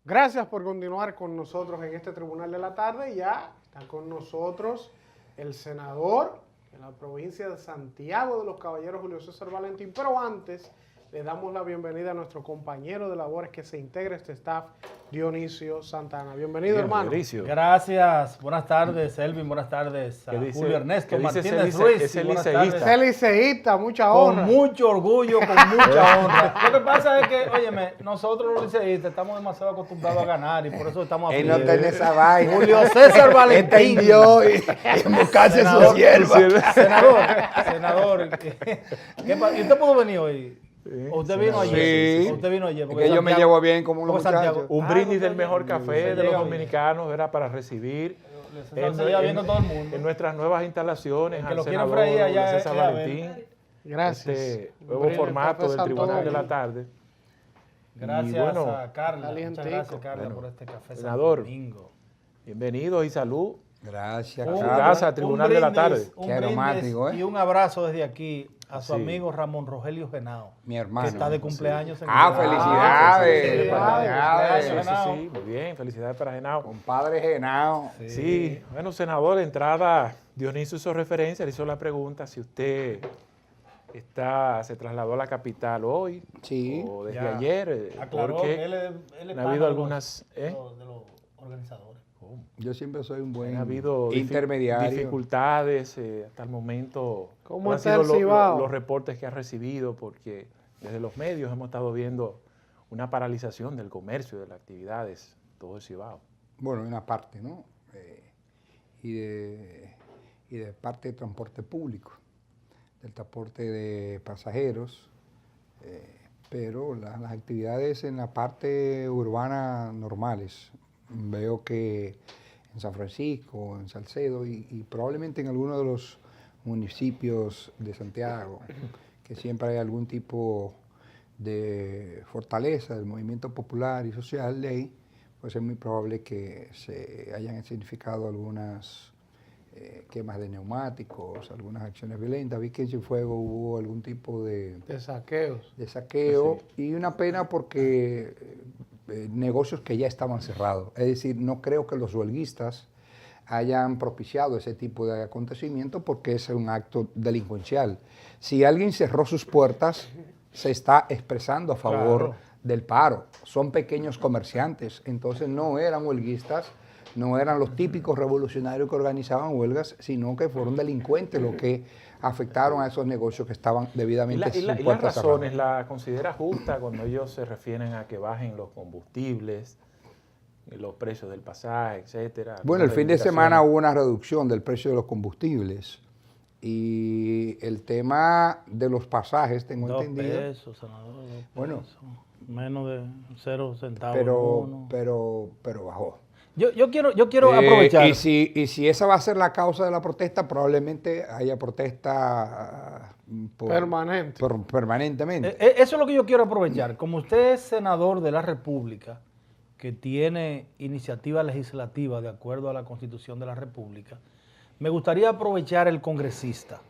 Gracias por continuar con nosotros en este Tribunal de la Tarde. Ya está con nosotros el senador de la provincia de Santiago de los Caballeros, Julio César Valentín. Pero antes, le damos la bienvenida a nuestro compañero de labores que se integra a este staff, Dionisio Santana. Bienvenido, bien, hermano. Dionisio. Gracias. Buenas tardes, Elvin. Buenas tardes a Julio Ernesto Martínez Ruiz. Ese Buenas liceísta. tardes. Ese liceísta, mucha honra. Con mucho orgullo, con mucha honra. Lo que pasa es que, óyeme, nosotros los liceístas estamos demasiado acostumbrados a ganar y por eso estamos Él no tiene esa vaina. Julio César Valentín. Entendió y buscarse su sierva. Senador. ¿Y usted pudo venir hoy? ¿O usted vino ayer? Sí. ¿O usted vino ayer? Porque yo me llevo bien como unos muchachos. Un brindis del mejor café de los dominicanos era para recibir en nuestras nuevas instalaciones que al lo quieren senador freír allá, César Valentín. Gracias. Este nuevo formato del Tribunal de la Tarde. Gracias Y bueno, a Carla. calientico. Muchas gracias, Carla, por este café senador, Santo Domingo. Bienvenidos y salud. Gracias, Un Carlos. casa, Tribunal de la Tarde. Un Qué aromático, brindis y un abrazo desde aquí a su Sí. amigo Ramón Rogelio Genao, Mi hermano. que está de cumpleaños. En Ah, el día. felicidades. Felicidades. Sí, Felicidades. sí, muy bien. Felicidades para Genao. Compadre Genao. Sí, bueno, senador, de entrada, Dionisio hizo referencia, le hizo la pregunta si usted se trasladó a la capital hoy Sí. o desde Ya ayer, Aclaró porque que él es han pana habido de algunas... de los organizadores. Yo siempre soy un buen Han habido intermediario. dificultades hasta el momento. ¿Cómo ¿Cuáles está han el sido Cibao? los reportes que ha recibido? Porque desde los medios hemos estado viendo una paralización del comercio, de las actividades, todo el Cibao. Bueno, en una parte, ¿no? Y de parte de transporte público, del transporte de pasajeros, pero las actividades en la parte urbana normales. Veo que en San Francisco, en Salcedo y probablemente en algunos de los municipios de Santiago, que siempre hay algún tipo de fortaleza del movimiento popular y social de ahí, pues es muy probable que se hayan significado algunas quemas de neumáticos, algunas acciones violentas. Vi que en Cienfuegos hubo algún tipo De saqueos. de saqueo y una pena porque negocios que ya estaban cerrados. Es decir, no creo que los huelguistas hayan propiciado ese tipo de acontecimiento porque es un acto delincuencial. Si alguien cerró sus puertas, se está expresando a favor del paro. Son pequeños comerciantes, entonces no eran huelguistas, no eran los típicos revolucionarios que organizaban huelgas, sino que fueron delincuentes los que afectaron a esos negocios que estaban debidamente ¿Y las puertas razones cerradas. la considera justa cuando ellos se refieren a que bajen los combustibles, los precios del pasaje, etcétera? Bueno, el fin de semana hubo una reducción del precio de los combustibles y el tema de los pasajes, tengo 2 entendido. pesos, senador, 2 Bueno. pesos. Menos de 0 centavos. Pero bajó. Yo quiero aprovechar. Y si esa va a ser la causa de la protesta, probablemente haya protesta permanentemente. Eso es lo que yo quiero aprovechar. Como usted es senador de la República, que tiene iniciativa legislativa de acuerdo a la Constitución de la República, me gustaría aprovechar el congresista,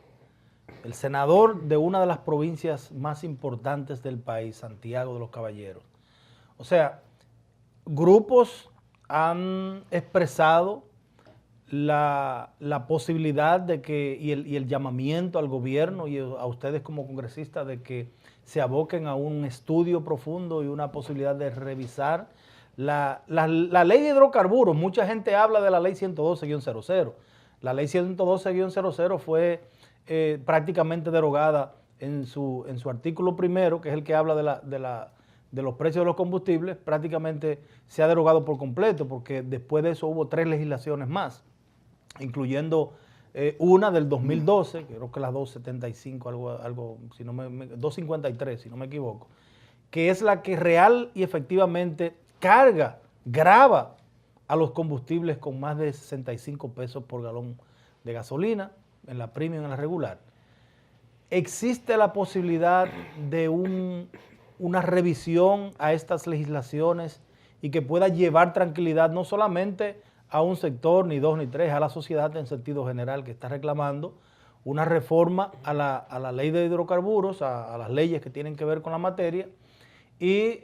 el senador de una de las provincias más importantes del país, Santiago de los Caballeros. O sea, grupos han expresado la posibilidad de que, y el llamamiento al gobierno y a ustedes como congresistas de que se aboquen a un estudio profundo y una posibilidad de revisar la ley de hidrocarburos. Mucha gente habla de la ley 112-00. La ley 112-00 fue prácticamente derogada en su artículo primero, que es el que habla de los precios de los combustibles. Prácticamente se ha derogado por completo, porque después de eso hubo 3 legislaciones más, incluyendo una del 2012, creo que la 275, algo 253, si no me equivoco, que es la que real y efectivamente grava a los combustibles con más de 65 pesos por galón de gasolina, en la premium y en la regular. ¿Existe la posibilidad de una revisión a estas legislaciones y que pueda llevar tranquilidad no solamente a un sector, ni 2 ni 3, a la sociedad en sentido general que está reclamando una reforma a la ley de hidrocarburos, a las leyes que tienen que ver con la materia, y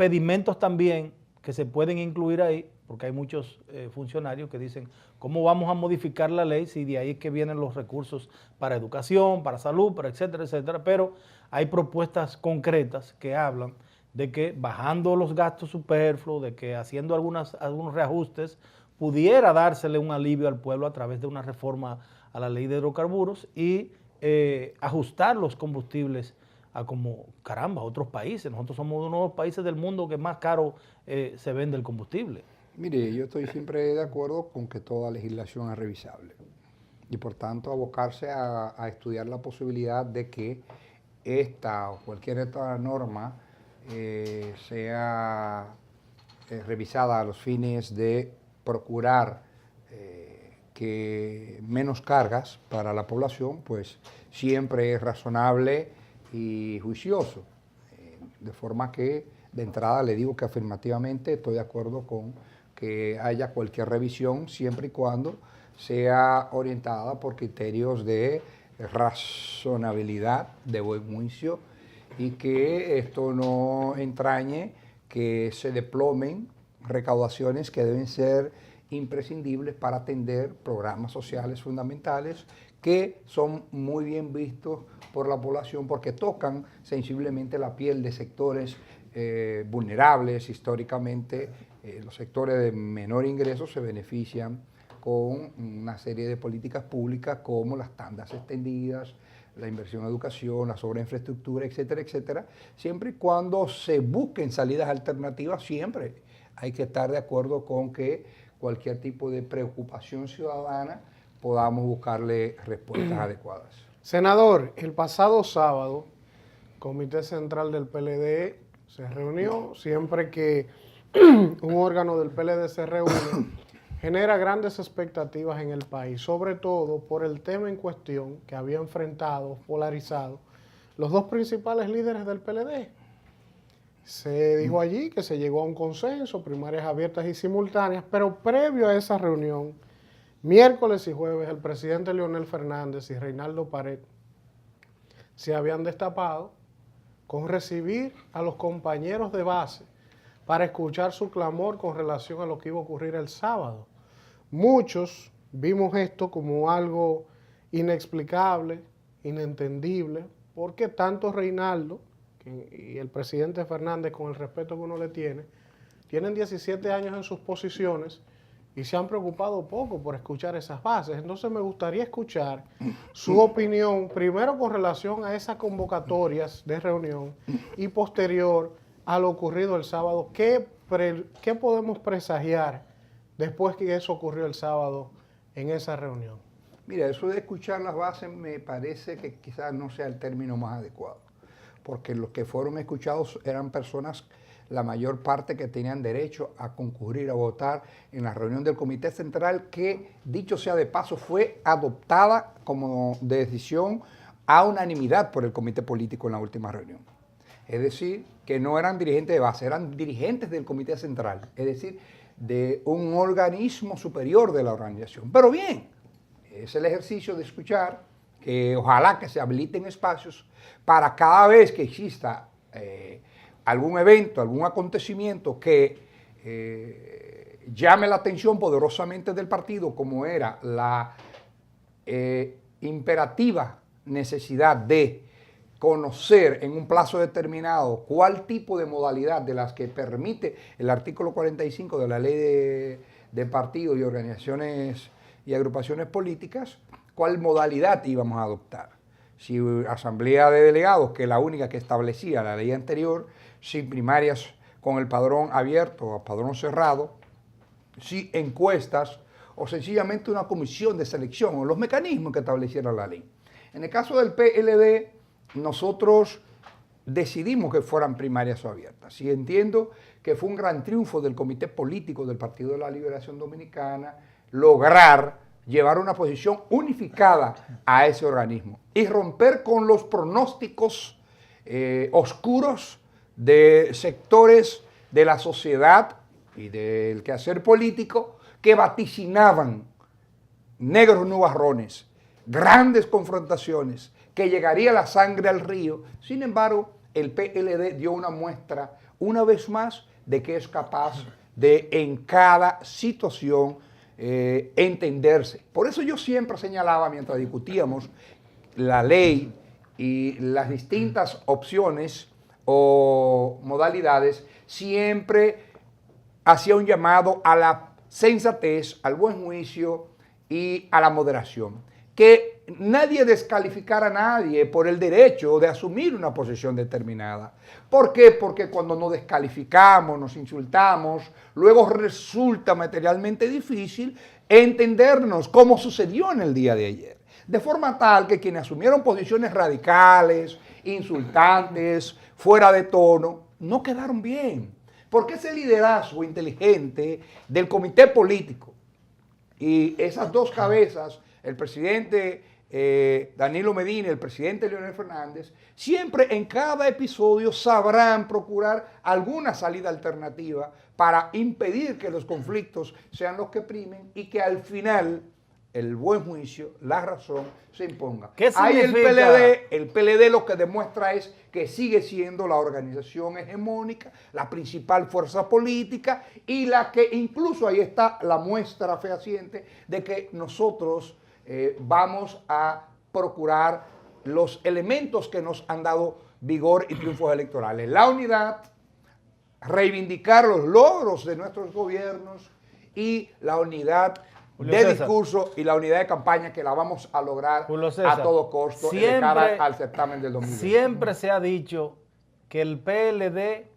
pedimentos también que se pueden incluir ahí, porque hay muchos funcionarios que dicen, ¿cómo vamos a modificar la ley si de ahí es que vienen los recursos para educación, para salud, para etcétera, etcétera? Pero hay propuestas concretas que hablan de que bajando los gastos superfluos, de que haciendo algunos reajustes, pudiera dársele un alivio al pueblo a través de una reforma a la ley de hidrocarburos y ajustar los combustibles a como, caramba, otros países. Nosotros somos uno de los países del mundo que más caro se vende el combustible. Mire, yo estoy siempre de acuerdo con que toda legislación es revisable y por tanto abocarse a estudiar la posibilidad de que esta o cualquier otra norma sea revisada a los fines de procurar que menos cargas para la población, pues siempre es razonable y juicioso. De forma que de entrada le digo que afirmativamente estoy de acuerdo con que haya cualquier revisión siempre y cuando sea orientada por criterios de razonabilidad, de buen juicio, y que esto no entrañe que se deplomen recaudaciones que deben ser imprescindibles para atender programas sociales fundamentales que son muy bien vistos por la población porque tocan sensiblemente la piel de sectores vulnerables. Históricamente, los sectores de menor ingreso se benefician con una serie de políticas públicas como las tandas extendidas, la inversión en educación, la sobreinfraestructura, etcétera, etcétera. Siempre y cuando se busquen salidas alternativas, siempre hay que estar de acuerdo con que cualquier tipo de preocupación ciudadana podamos buscarle respuestas adecuadas. Senador, el pasado sábado, el Comité Central del PLD se reunió. Siempre que un órgano del PLD se reúne, genera grandes expectativas en el país, sobre todo por el tema en cuestión que había enfrentado, polarizado, los dos principales líderes del PLD. Se dijo allí que se llegó a un consenso, primarias abiertas y simultáneas, pero previo a esa reunión, miércoles y jueves, el presidente Leonel Fernández y Reinaldo Pared se habían destapado con recibir a los compañeros de base para escuchar su clamor con relación a lo que iba a ocurrir el sábado. Muchos vimos esto como algo inexplicable, inentendible, porque tanto Reinaldo y el presidente Fernández, con el respeto que uno le tiene, tienen 17 años en sus posiciones y se han preocupado poco por escuchar esas bases. Entonces me gustaría escuchar su opinión, primero con relación a esas convocatorias de reunión y posterior a lo ocurrido el sábado. ¿Qué podemos presagiar después que eso ocurrió el sábado en esa reunión? Mira, eso de escuchar las bases me parece que quizás no sea el término más adecuado, porque los que fueron escuchados eran personas, la mayor parte, que tenían derecho a concurrir a votar en la reunión del Comité Central, que, dicho sea de paso, fue adoptada como decisión a unanimidad por el Comité Político en la última reunión. Es decir, que no eran dirigentes de base, eran dirigentes del Comité Central, es decir, de un organismo superior de la organización. Pero bien, es el ejercicio de escuchar, que ojalá que se habiliten espacios para cada vez que exista algún evento, algún acontecimiento que llame la atención poderosamente del partido, como era la imperativa necesidad de conocer en un plazo determinado cuál tipo de modalidad de las que permite el artículo 45 de la ley de partidos y organizaciones y agrupaciones políticas, cuál modalidad íbamos a adoptar. Si asamblea de delegados, que es la única que establecía la ley anterior, si primarias con el padrón abierto o padrón cerrado, si encuestas o sencillamente una comisión de selección o los mecanismos que estableciera la ley. En el caso del PLD, nosotros decidimos que fueran primarias o abiertas. Y entiendo que fue un gran triunfo del Comité Político del Partido de la Liberación Dominicana lograr llevar una posición unificada a ese organismo y romper con los pronósticos oscuros de sectores de la sociedad y del quehacer político que vaticinaban negros nubarrones, grandes confrontaciones, que llegaría la sangre al río. Sin embargo, el PLD dio una muestra, una vez más, de que es capaz de en cada situación entenderse. Por eso yo siempre señalaba, mientras discutíamos la ley y las distintas opciones o modalidades, siempre hacía un llamado a la sensatez, al buen juicio y a la moderación. Que nadie descalificara a nadie por el derecho de asumir una posición determinada. ¿Por qué? Porque cuando nos descalificamos, nos insultamos, luego resulta materialmente difícil entendernos, como sucedió en el día de ayer. De forma tal que quienes asumieron posiciones radicales, insultantes, fuera de tono, no quedaron bien. Porque ese liderazgo inteligente del comité político y esas dos cabezas, el presidente Danilo Medina y el presidente Leonel Fernández, siempre en cada episodio sabrán procurar alguna salida alternativa para impedir que los conflictos sean los que primen y que al final el buen juicio, la razón, se imponga. ¿Qué Ahí significa? el PLD lo que demuestra es que sigue siendo la organización hegemónica, la principal fuerza política y la que incluso ahí está la muestra fehaciente de que nosotros vamos a procurar los elementos que nos han dado vigor y triunfos electorales. La unidad, reivindicar los logros de nuestros gobiernos y la unidad Julio de César, discurso y la unidad de campaña que la vamos a lograr Julio César, a todo costo de siempre- cara al certamen del 2020. Siempre se ha dicho que el PLD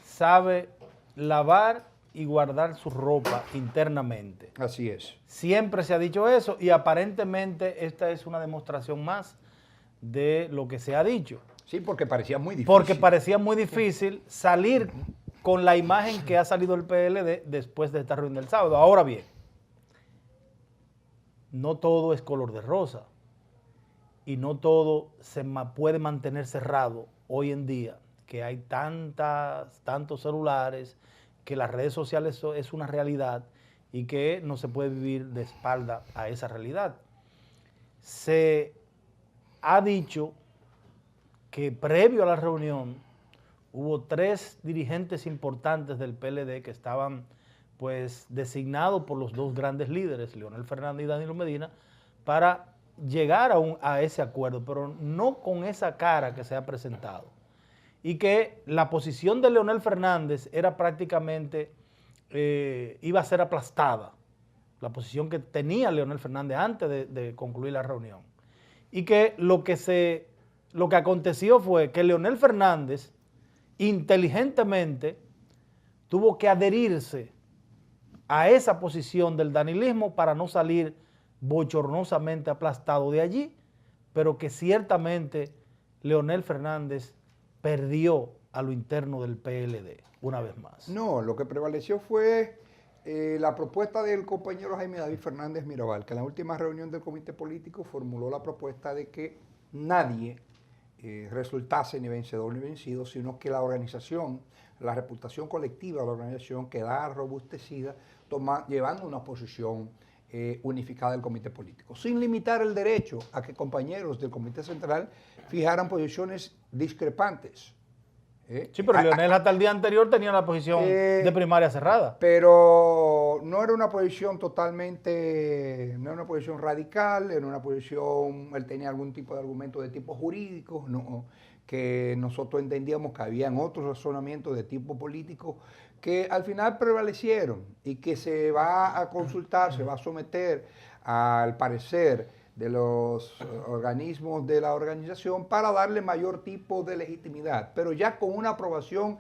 sabe lavar y guardar su ropa internamente. Así es. Siempre se ha dicho eso y aparentemente esta es una demostración más de lo que se ha dicho. Sí, porque parecía muy difícil. Porque parecía muy difícil salir con la imagen que ha salido el PLD después de esta reunión del sábado. Ahora bien, no todo es color de rosa y no todo puede mantener cerrado hoy en día, que hay tantos celulares, que las redes sociales es una realidad y que no se puede vivir de espalda a esa realidad. Se ha dicho que previo a la reunión hubo 3 dirigentes importantes del PLD que estaban pues designados por los 2 grandes líderes, Leonel Fernández y Danilo Medina, para llegar a ese acuerdo, pero no con esa cara que se ha presentado. Y que la posición de Leonel Fernández era prácticamente, iba a ser aplastada, la posición que tenía Leonel Fernández antes de concluir la reunión. Y que lo que aconteció fue que Leonel Fernández inteligentemente tuvo que adherirse a esa posición del danilismo para no salir bochornosamente aplastado de allí, pero que ciertamente Leonel Fernández perdió a lo interno del PLD, una vez más. No, lo que prevaleció fue la propuesta del compañero Jaime David Fernández Mirabal, que en la última reunión del comité político formuló la propuesta de que nadie resultase ni vencedor ni vencido, sino que la organización, la reputación colectiva de la organización quedara robustecida, llevando una posición unificada del comité político, sin limitar el derecho a que compañeros del comité central fijaran posiciones discrepantes. Sí, pero Leonel hasta el día anterior tenía la posición de primaria cerrada. Pero no era una posición totalmente, no era una posición radical, era una posición, él tenía algún tipo de argumento de tipo jurídico, no, que nosotros entendíamos que habían otros razonamientos de tipo político que al final prevalecieron y que se va a consultar, se va a someter al parecer de los organismos de la organización para darle mayor tipo de legitimidad, pero ya con una aprobación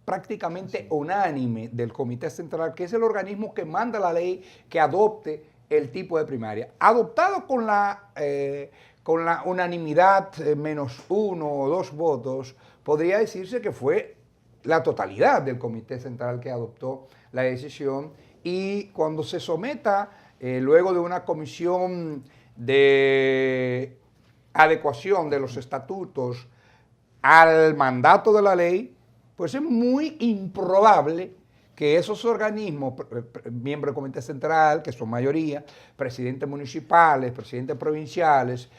prácticamente unánime del Comité Central, que es el organismo que manda la ley que adopte el tipo de primaria. Adoptado con la unanimidad menos 1 o 2 votos, podría decirse que fue la totalidad del Comité Central que adoptó la decisión, y cuando se someta luego de una comisión de adecuación de los estatutos al mandato de la ley, pues es muy improbable que esos organismos, miembros del Comité Central, que son mayoría, presidentes municipales, presidentes provinciales,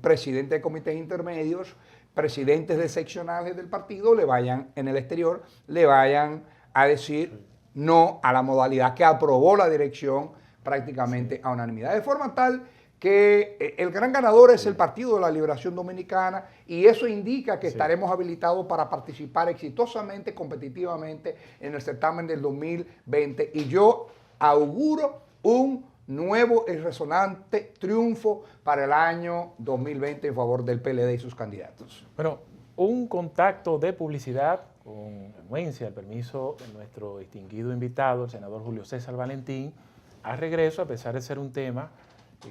presidentes de comités intermedios, presidentes de seccionales del partido le vayan en el exterior, le vayan a decir no a la modalidad que aprobó la dirección prácticamente a unanimidad. De forma tal que el gran ganador es el Partido de la Liberación Dominicana y eso indica que estaremos habilitados para participar exitosamente, competitivamente en el certamen del 2020 y yo auguro un nuevo y resonante triunfo para el año 2020 en favor del PLD y sus candidatos. Bueno, un contacto de publicidad con anuencia, el permiso de nuestro distinguido invitado, el senador Julio César Valentín, a regreso, a pesar de ser un tema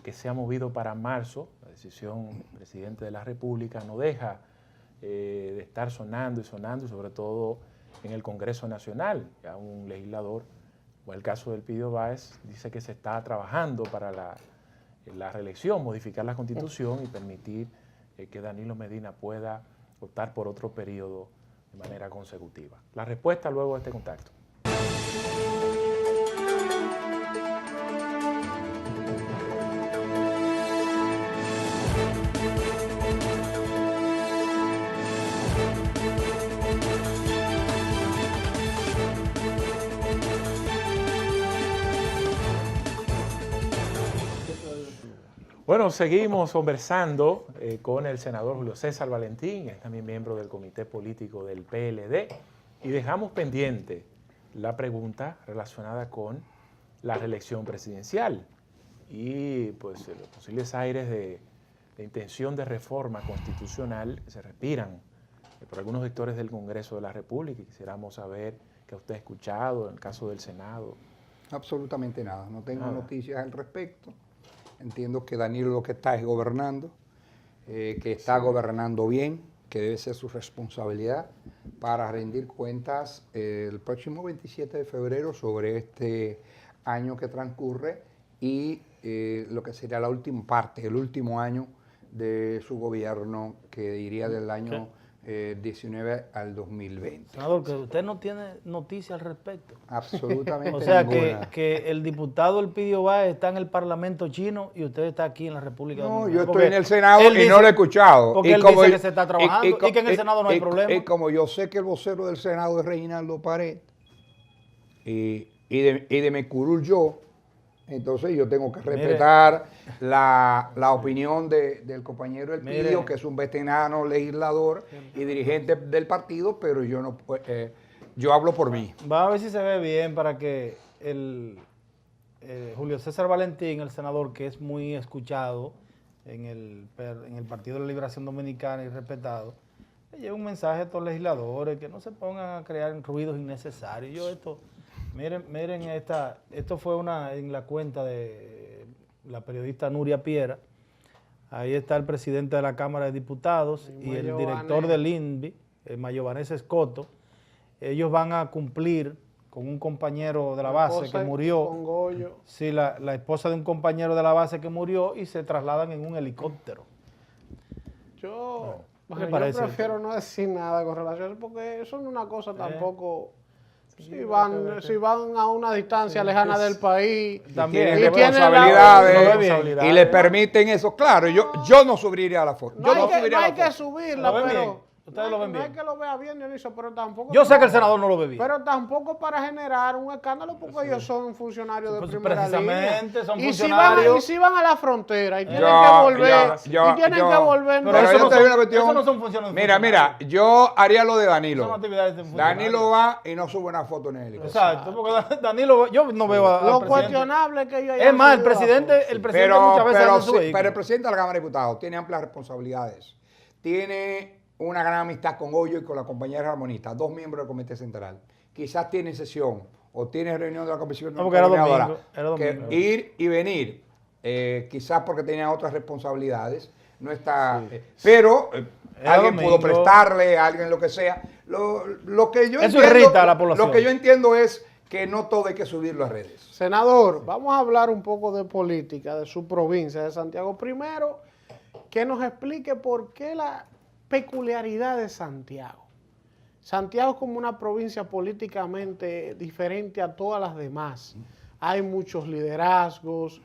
que se ha movido para marzo, la decisión del presidente de la República no deja de estar sonando, y sobre todo en el Congreso Nacional. Ya un legislador, o el caso del Elpidio Báez, dice que se está trabajando para la reelección, modificar la Constitución y permitir que Danilo Medina pueda optar por otro periodo de manera consecutiva. La respuesta luego de este contacto. Bueno, seguimos conversando con el senador Julio César Valentín, es también miembro del Comité Político del PLD, y dejamos pendiente la pregunta relacionada con la reelección presidencial y pues los posibles aires de intención de reforma constitucional que se respiran por algunos sectores del Congreso de la República y quisiéramos saber qué usted ha escuchado en el caso del Senado. Absolutamente nada, no tengo noticias al respecto. Entiendo que Danilo lo que está es gobernando, que está gobernando bien, que debe ser su responsabilidad para rendir cuentas el próximo 27 de febrero sobre este año que transcurre y lo que sería la última parte, el último año de su gobierno, que iría del año 19 al 2020. Senador, que usted no tiene noticia al respecto. Absolutamente O sea, ninguna. que el diputado Elpidio Báez está en el Parlamento chino y usted está aquí en la República Dominicana. No, yo estoy en el Senado y no lo he escuchado. Porque él dice que se está trabajando y que en el Senado no hay problema. Y como yo sé que el vocero del Senado es Reginaldo Pared y de Mecurul yo, entonces yo tengo que respetar la opinión del compañero Elpidio, que es un veterano legislador y dirigente del partido, pero yo no yo hablo por mí. Va a ver si se ve bien para que Julio César Valentín, el senador, que es muy escuchado en el Partido de la Liberación Dominicana y respetado, le lleve un mensaje a estos legisladores que no se pongan a crear ruidos innecesarios. Miren esto fue en la cuenta de la periodista Nuria Piera. Ahí está el presidente de la Cámara de Diputados y el director del INVI, Mayobanés Escoto. Ellos van a cumplir con un compañero de la base que murió. Sí, la esposa de un compañero de la base que murió y se trasladan en un helicóptero. Yo parece? prefiero no decir nada con relación a eso porque eso no es una cosa tampoco... Si van a una distancia lejana del país también y tienen responsabilidades y le permiten eso, claro, yo no subiría a la foto. No hay que subirla, pero ustedes lo ven bien. No es que lo vea bien, Dionisio, pero tampoco... Yo sé que el senador no lo ve bien. Pero tampoco para generar un escándalo, porque ellos son funcionarios de primera línea. Precisamente, son funcionarios. Y si van a la frontera y tienen que volver, Pero eso no son funciones. Mira, yo haría lo de Danilo. Son actividades de Danilo va y no sube una foto en el helicóptero. Exacto, porque Danilo, yo no veo a lo cuestionable que ellos... Es más, el presidente muchas veces anda en su vehículo. Pero el presidente de la Cámara de Diputados tiene amplias responsabilidades. Tiene una gran amistad con Hoyo y con la compañera Ramonita, 2 miembros del Comité Central. Quizás tiene sesión o tiene reunión de la Comisión Coordinadora. Ir y venir, quizás porque tenía otras responsabilidades. No está, pero alguien pudo prestarle, alguien lo que sea. Lo que yo eso entiendo, irrita a la población. Lo que yo entiendo es que no todo hay que subirlo a redes. Senador, vamos a hablar un poco de política, de su provincia, de Santiago. Primero, que nos explique por qué la peculiaridad de Santiago. Santiago es como una provincia políticamente diferente a todas las demás. Hay muchos liderazgos,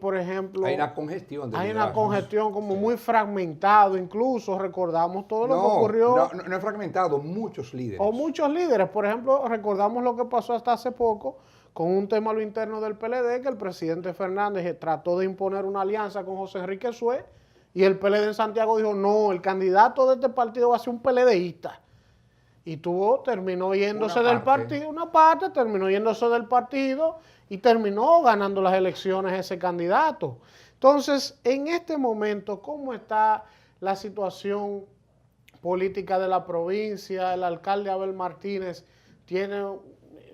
por ejemplo, Hay una congestión de hay una liderazgos. congestión como muy fragmentado, incluso recordamos todo lo que ocurrió. No es fragmentado, muchos líderes. O muchos líderes, por ejemplo, recordamos lo que pasó hasta hace poco con un tema a lo interno del PLD, que el presidente Fernández trató de imponer una alianza con José Enrique Sué, y el PLD en Santiago dijo, no, el candidato de este partido va a ser un PLDista. Y terminó yéndose del partido, terminó yéndose del partido y terminó ganando las elecciones ese candidato. Entonces, en este momento, ¿cómo está la situación política de la provincia? El alcalde Abel Martínez tiene,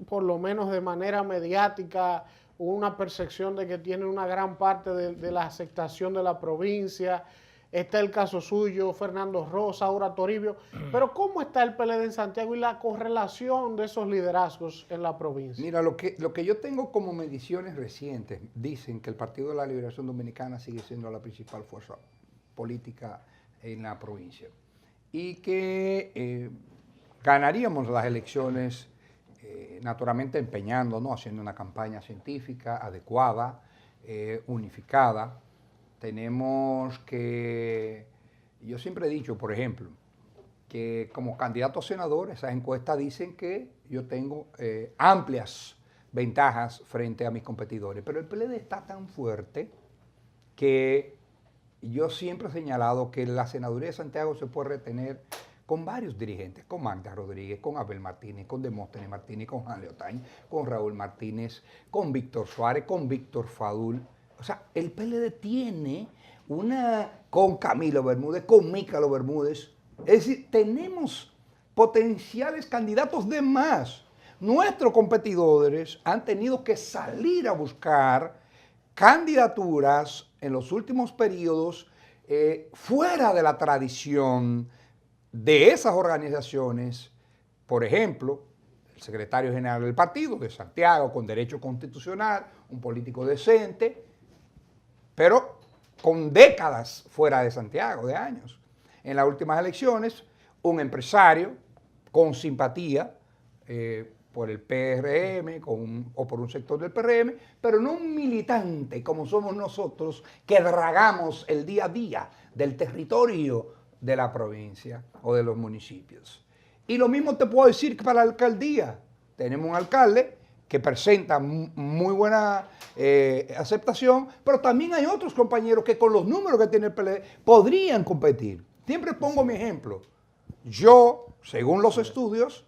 por lo menos de manera mediática, una percepción de que tiene una gran parte de la aceptación de la provincia. Está el caso suyo, Fernando Rosa, ahora Toribio. Pero ¿cómo está el PLD en Santiago y la correlación de esos liderazgos en la provincia? Mira, lo que yo tengo como mediciones recientes dicen que el Partido de la Liberación Dominicana sigue siendo la principal fuerza política en la provincia y que ganaríamos las elecciones naturalmente empeñándonos, haciendo una campaña científica adecuada, unificada. Tenemos que, yo siempre he dicho, por ejemplo, que como candidato a senador, esas encuestas dicen que yo tengo amplias ventajas frente a mis competidores, pero el PLD está tan fuerte que yo siempre he señalado que la senaduría de Santiago se puede retener con varios dirigentes, con Magda Rodríguez, con Abel Martínez, con Demóstenes Martínez, con Juan Leotaño, con Raúl Martínez, con Víctor Suárez, con Víctor Fadul. O sea, el PLD tiene con Camilo Bermúdez, con Mícalo Bermúdez. Es decir, tenemos potenciales candidatos de más. Nuestros competidores han tenido que salir a buscar candidaturas en los últimos periodos fuera de la tradición de esas organizaciones. Por ejemplo, el secretario general del partido de Santiago, con derecho constitucional, un político decente, pero con décadas fuera de Santiago, de años. En las últimas elecciones, un empresario con simpatía por el PRM o por un sector del PRM, pero no un militante como somos nosotros que dragamos el día a día del territorio de la provincia o de los municipios. Y lo mismo te puedo decir que para la alcaldía. Tenemos un alcalde que presenta muy buena aceptación, pero también hay otros compañeros que con los números que tiene el PLD podrían competir. Siempre pongo mi ejemplo. Yo, según los estudios,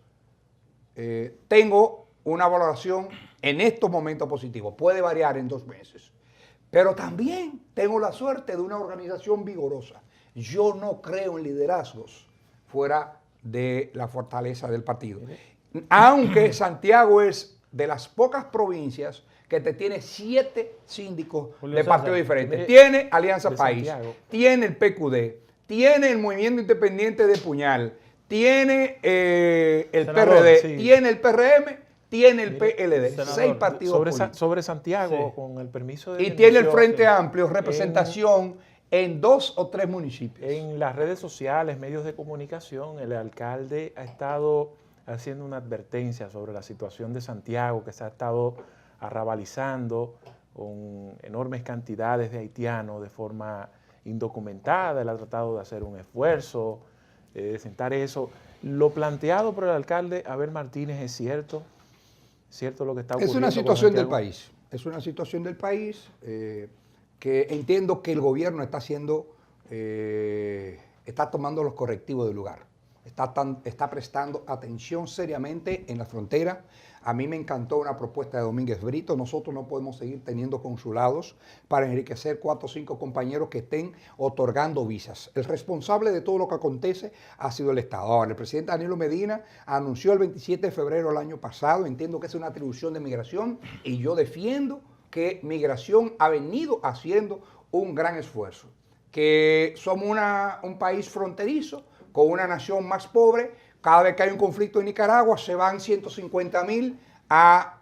tengo una valoración en estos momentos positivos. Puede variar en 2 meses. Pero también tengo la suerte de una organización vigorosa. Yo no creo en liderazgos fuera de la fortaleza del partido. Aunque Santiago es de las pocas provincias que te tiene 7 síndicos de partidos diferentes. Tiene Alianza País, tiene el PQD, tiene el Movimiento Independiente de Puñal, tiene el PRD, tiene el PRM, tiene el PLD. 6 partidos políticos. Sobre Santiago, con el permiso de... Y tiene el Frente Amplio representación en 2 o 3 municipios. En las redes sociales, medios de comunicación, el alcalde ha estado haciendo una advertencia sobre la situación de Santiago, que se ha estado arrabalizando con enormes cantidades de haitianos de forma indocumentada. Él ha tratado de hacer un esfuerzo, de sentar eso. Lo planteado por el alcalde Abel Martínez es cierto. ¿Es cierto lo que está ocurriendo? Es una situación del país. Es una situación del país que entiendo que el gobierno está haciendo, está tomando los correctivos del lugar. Está prestando atención seriamente en la frontera. A mí me encantó una propuesta de Domínguez Brito. Nosotros no podemos seguir teniendo consulados para enriquecer 4 o 5 compañeros que estén otorgando visas. El responsable de todo lo que acontece ha sido el Estado. Ahora, el presidente Danilo Medina anunció el 27 de febrero del año pasado, entiendo que es una atribución de migración, y yo defiendo que migración ha venido haciendo un gran esfuerzo. Que somos un país fronterizo, con una nación más pobre. Cada vez que hay un conflicto en Nicaragua se van 150,000 a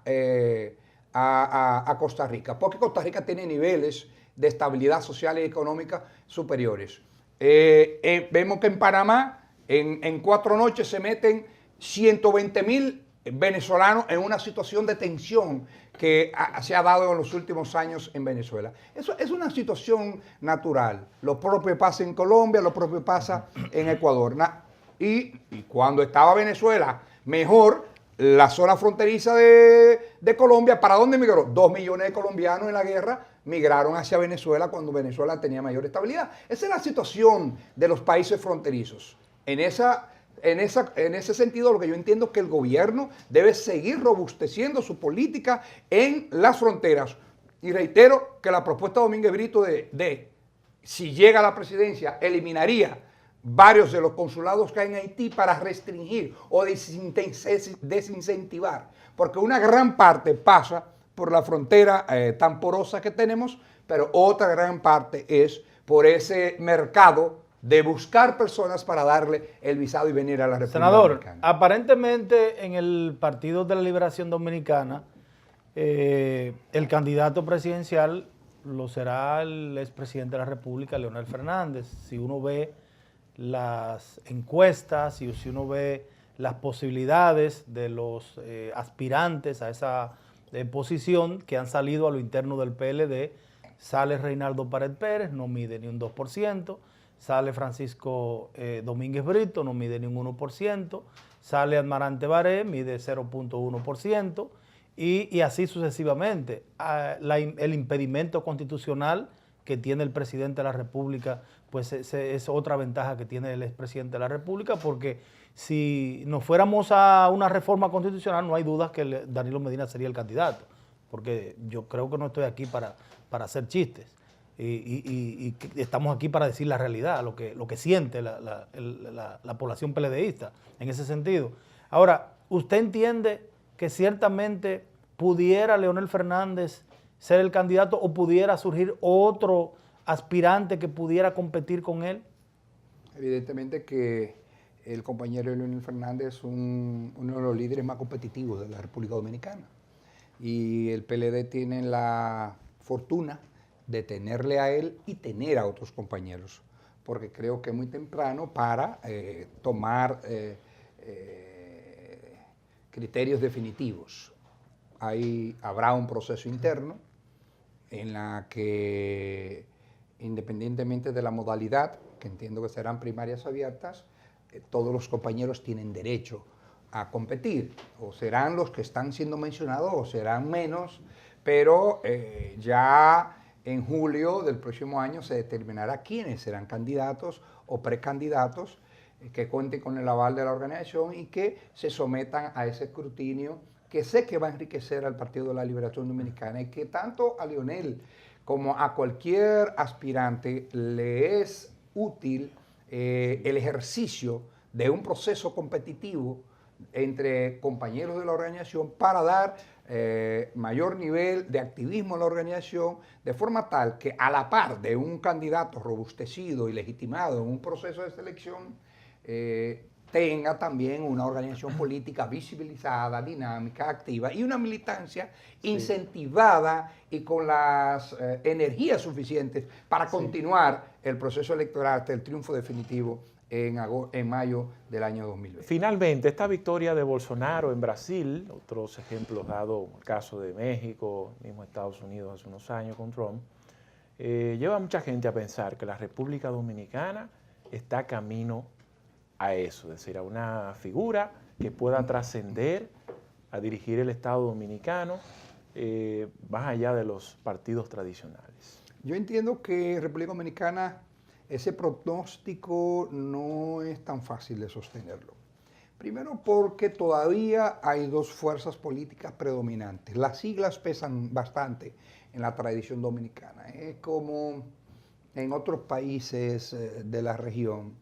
Costa Rica, porque Costa Rica tiene niveles de estabilidad social y económica superiores. Vemos que en Panamá en 4 noches se meten 120,000 venezolanos en una situación de tensión que se ha dado en los últimos años en Venezuela. Eso es una situación natural. Lo propio pasa en Colombia, lo propio pasa en Ecuador. Y cuando estaba Venezuela mejor, la zona fronteriza de Colombia, ¿para dónde migró? 2 millones de colombianos en la guerra migraron hacia Venezuela cuando Venezuela tenía mayor estabilidad. Esa es la situación de los países fronterizos. En ese sentido, lo que yo entiendo es que el gobierno debe seguir robusteciendo su política en las fronteras. Y reitero que la propuesta de Domínguez Brito si llega a la presidencia, eliminaría varios de los consulados que hay en Haití para restringir o desincentivar, porque una gran parte pasa por la frontera tan porosa que tenemos, pero otra gran parte es por ese mercado de buscar personas para darle el visado y venir a la República Dominicana. Senador, aparentemente en el Partido de la Liberación Dominicana, el candidato presidencial lo será el expresidente de la República, Leonel Fernández. Si uno ve las encuestas y si uno ve las posibilidades de los aspirantes a esa posición que han salido a lo interno del PLD, sale Reinaldo Pared Pérez, no mide ni un 2%, sale Francisco Domínguez Brito, no mide ni un 1%, sale Amarante Baré, mide 0.1%, y así sucesivamente. El impedimento constitucional que tiene el presidente de la República, pues es otra ventaja que tiene el expresidente de la República, porque si nos fuéramos a una reforma constitucional, no hay dudas que Danilo Medina sería el candidato, porque yo creo que no estoy aquí para hacer chistes. Y estamos aquí para decir la realidad, lo que siente la población PLDista en ese sentido. Ahora, ¿usted entiende que ciertamente pudiera Leonel Fernández ser el candidato o pudiera surgir otro aspirante que pudiera competir con él? Evidentemente que el compañero Leonel Fernández es uno de los líderes más competitivos de la República Dominicana. Y el PLD tiene la fortuna de tenerle a él y tener a otros compañeros, porque creo que es muy temprano para tomar criterios definitivos. Habrá un proceso interno en la que, independientemente de la modalidad, que entiendo que serán primarias abiertas, todos los compañeros tienen derecho a competir, o serán los que están siendo mencionados o serán menos, pero ya en julio del próximo año se determinará quiénes serán candidatos o precandidatos que cuenten con el aval de la organización y que se sometan a ese escrutinio que sé que va a enriquecer al Partido de la Liberación Dominicana y que tanto a Leonel como a cualquier aspirante le es útil el ejercicio de un proceso competitivo entre compañeros de la organización para dar mayor nivel de activismo en la organización, de forma tal que a la par de un candidato robustecido y legitimado en un proceso de selección, tenga también una organización política visibilizada, dinámica, activa y una militancia incentivada y con las energías suficientes para continuar el proceso electoral hasta el triunfo definitivo en mayo del año 2020. Finalmente, esta victoria de Bolsonaro en Brasil, otros ejemplos dados, el caso de México, mismo Estados Unidos hace unos años con Trump, lleva a mucha gente a pensar que la República Dominicana está camino a eso, es decir, a una figura que pueda trascender a dirigir el Estado dominicano más allá de los partidos tradicionales. Yo entiendo que República Dominicana, ese pronóstico no es tan fácil de sostenerlo. Primero porque todavía hay dos fuerzas políticas predominantes. Las siglas pesan bastante en la tradición dominicana. Es como en otros países de la región.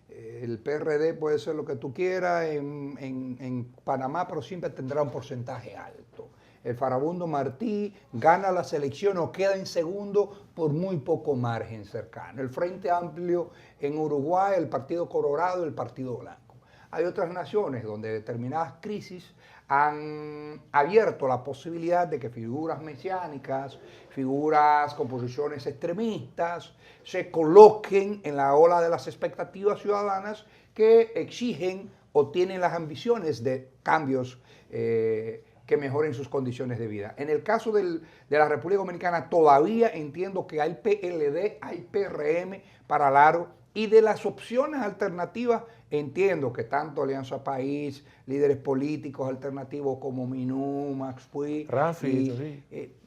El PRD puede ser lo que tú quieras en Panamá, pero siempre tendrá un porcentaje alto. El Farabundo Martí gana la selección o queda en segundo por muy poco margen cercano. El Frente Amplio en Uruguay, el Partido Colorado, el Partido Blanco. Hay otras naciones donde determinadas crisis han abierto la posibilidad de que figuras mesiánicas, figuras con posiciones extremistas, se coloquen en la ola de las expectativas ciudadanas que exigen o tienen las ambiciones de cambios que mejoren sus condiciones de vida. En el caso de la República Dominicana todavía entiendo que hay PLD, hay PRM para largo, y de las opciones alternativas entiendo que tanto Alianza País, líderes políticos alternativos como Minú, Max Puig,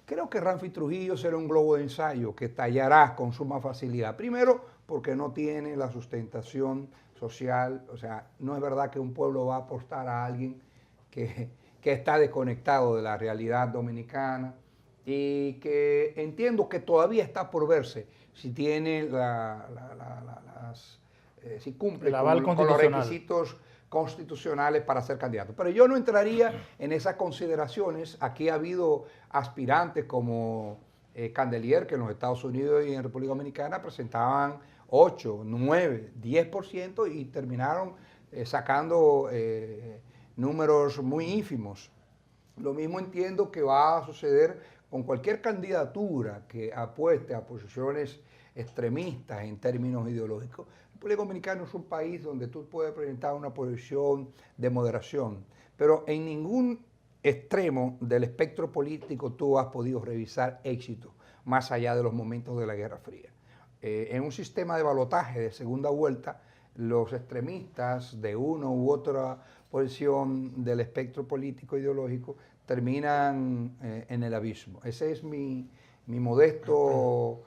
creo que Ramfi Trujillo será un globo de ensayo que tallará con suma facilidad. Primero, porque no tiene la sustentación social, o sea, no es verdad que un pueblo va a apostar a alguien que está desconectado de la realidad dominicana y que entiendo que todavía está por verse si tiene si cumple con los requisitos constitucionales para ser candidato. Pero yo no entraría en esas consideraciones. Aquí ha habido aspirantes como Candelier, que en los Estados Unidos y en República Dominicana presentaban 8, 9, 10% y terminaron sacando números muy ínfimos. Lo mismo entiendo que va a suceder con cualquier candidatura que apueste a posiciones extremistas en términos ideológicos. La República Dominicana es un país donde tú puedes presentar una posición de moderación, pero en ningún extremo del espectro político tú has podido revisar éxito más allá de los momentos de la Guerra Fría. En un sistema de balotaje de segunda vuelta, los extremistas de una u otra posición del espectro político ideológico terminan en el abismo. Ese es mi modesto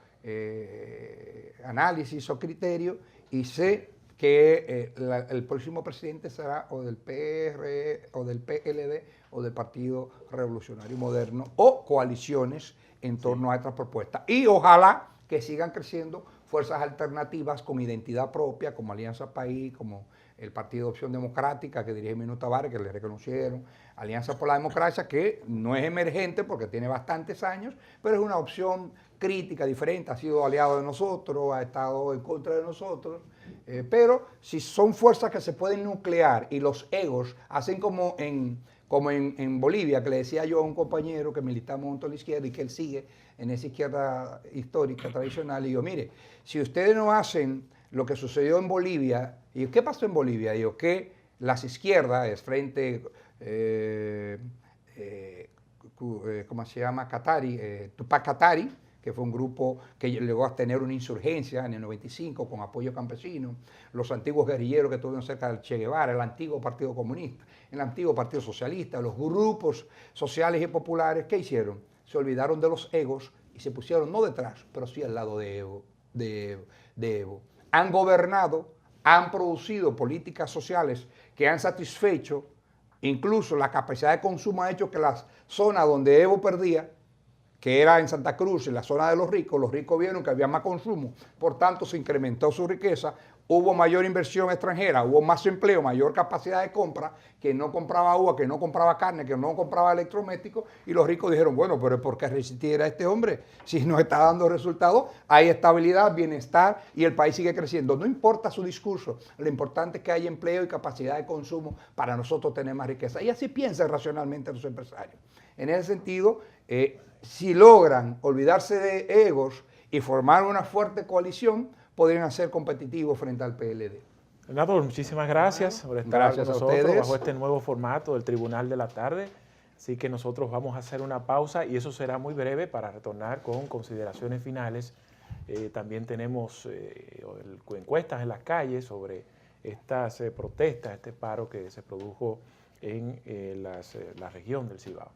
análisis o criterio, y sé que el próximo presidente será o del PR o del PLD o del Partido Revolucionario Moderno o coaliciones en torno a estas propuestas. Y ojalá que sigan creciendo fuerzas alternativas con identidad propia, como Alianza País, como el Partido de Opción Democrática que dirige Minú Tavares, que le reconocieron, Alianza por la Democracia, que no es emergente porque tiene bastantes años, pero es una opción crítica, diferente, ha sido aliado de nosotros, ha estado en contra de nosotros, pero si son fuerzas que se pueden nuclear y los egos hacen como en Bolivia, que le decía yo a un compañero que militamos junto a la izquierda y que él sigue en esa izquierda histórica, tradicional, y digo, mire, si ustedes no hacen lo que sucedió en Bolivia, y ¿qué pasó en Bolivia? Digo, que las izquierdas, frente, ¿cómo se llama? Tupac Katari, que fue un grupo que llegó a tener una insurgencia en el 95 con apoyo campesino, los antiguos guerrilleros que estuvieron cerca del Che Guevara, el antiguo Partido Comunista, el antiguo Partido Socialista, los grupos sociales y populares, ¿qué hicieron? Se olvidaron de los egos y se pusieron no detrás, pero sí al lado de Evo. Han gobernado, han producido políticas sociales que han satisfecho, incluso la capacidad de consumo ha hecho que las zonas donde Evo perdía, que era en Santa Cruz, en la zona de los ricos vieron que había más consumo, por tanto se incrementó su riqueza, hubo mayor inversión extranjera, hubo más empleo, mayor capacidad de compra, que no compraba uva, que no compraba carne, que no compraba electrodomésticos, y los ricos dijeron, bueno, pero ¿por qué resistir a este hombre? Si nos está dando resultados, hay estabilidad, bienestar, y el país sigue creciendo. No importa su discurso, lo importante es que haya empleo y capacidad de consumo para nosotros tener más riqueza. Y así piensan racionalmente los empresarios. En ese sentido, si logran olvidarse de egos y formar una fuerte coalición, podrían ser competitivos frente al PLD. Senador, muchísimas gracias por estar con nosotros bajo este nuevo formato del Tribunal de la Tarde. Así que nosotros vamos a hacer una pausa y eso será muy breve para retornar con consideraciones finales. También tenemos encuestas en las calles sobre estas protestas, este paro que se produjo en la región del Cibao.